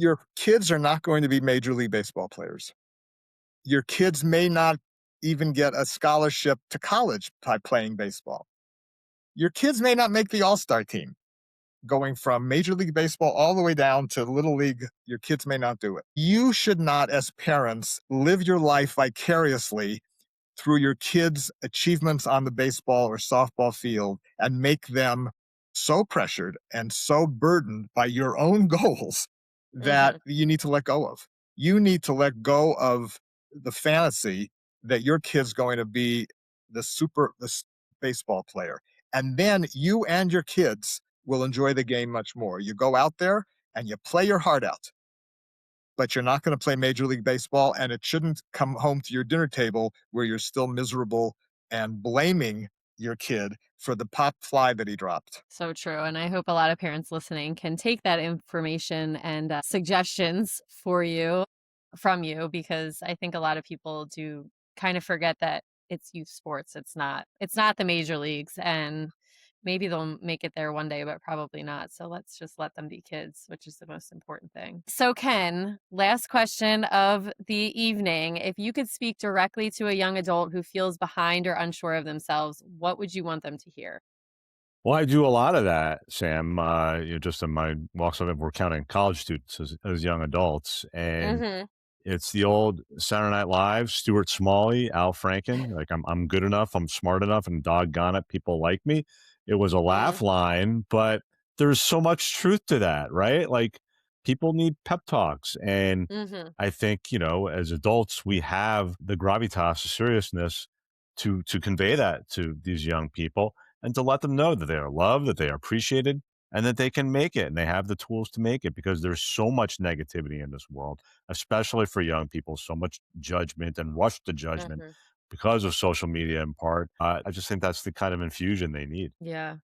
Your kids are not going to be Major League Baseball players. Your kids may not even get a scholarship to college by playing baseball. Your kids may not make the all-star team. Going from Major League Baseball all the way down to Little League, your kids may not do it. You should not, as parents, live your life vicariously through your kids' achievements on the baseball or softball field and make them so pressured and so burdened by your own goals that Mhm. you need to let go of. You need to let go of the fantasy that your kid's going to be the baseball player. And then you and your kids will enjoy the game much more. You go out there and you play your heart out, but you're not going to play Major League Baseball, and it shouldn't come home to your dinner table where you're still miserable and blaming your kid for the pop fly that he dropped. So true. And I hope a lot of parents listening can take that information and suggestions from you, because I think a lot of people do kind of forget that it's youth sports. It's not the major leagues, and maybe they'll make it there one day, but probably not. So let's just let them be kids, which is the most important thing. So Ken, last question of the evening. If you could speak directly to a young adult who feels behind or unsure of themselves, what would you want them to hear? Well, I do a lot of that, Sam. Just in my walks of it, we're counting college students as young adults, and Mhm. it's the old Saturday Night Live, Stuart Smalley, Al Franken. Like I'm good enough, I'm smart enough, and doggone it, people like me. It was a laugh Mhm. line, but there's so much truth to that, right? Like people need pep talks, and Mhm. I think as adults, we have the gravitas, the seriousness to convey that to these young people and to let them know that they are loved, that they are appreciated, and that they can make it and they have the tools to make it, because there's so much negativity in this world, especially for young people, so much judgment and rush to judgment Mhm. because of social media in part. I just think that's the kind of infusion they need. Yeah.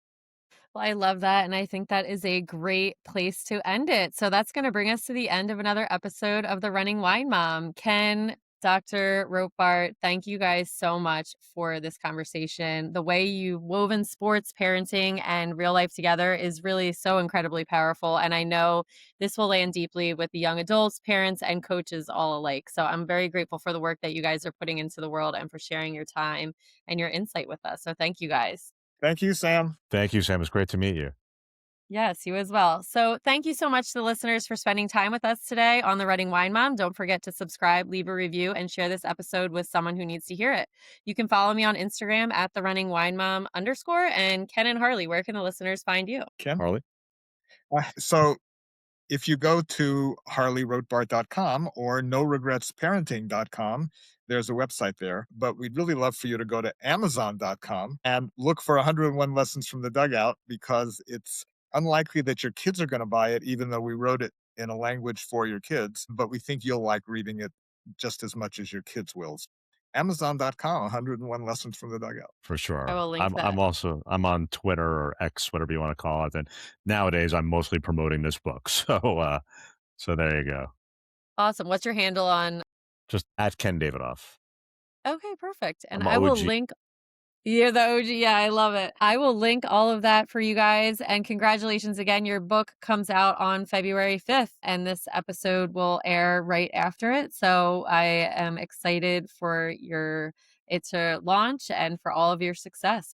Well, I love that. And I think that is a great place to end it. So that's going to bring us to the end of another episode of The Running Wine Mom. Ken, Dr. Rotbart, thank you guys so much for this conversation. The way you woven sports, parenting, and real life together is really so incredibly powerful. And I know this will land deeply with the young adults, parents, and coaches all alike. So I'm very grateful for the work that you guys are putting into the world and for sharing your time and your insight with us. So thank you guys. Thank you, Sam. Thank you, Sam. It's great to meet you. Yes, you as well. So, thank you so much to the listeners for spending time with us today on The Running Wine Mom. Don't forget to subscribe, leave a review, and share this episode with someone who needs to hear it. You can follow me on Instagram at The Running Wine Mom _ and Ken and Harley. Where can the listeners find you? Kim? Harley? So if you go to harleyrotbart.com or noregretsparenting.com, there's a website there. But we'd really love for you to go to amazon.com and look for 101 Lessons from the Dugout, because it's unlikely that your kids are going to buy it, even though we wrote it in a language for your kids. But we think you'll like reading it just as much as your kids will. Amazon.com, 101 Lessons from the Dugout. For I sure. will link I'm that. also I'm on Twitter or X, whatever you want to call it. And nowadays I'm mostly promoting this book. So there you go. Awesome. What's your handle on? Just at Ken Davidoff. Okay, perfect. And I'm a I will OG. link. You're the OG. Yeah, I love it. I will link all of that for you guys. And congratulations again. Your book comes out on February 5th, and this episode will air right after it. So I am excited for it to launch and for all of your success.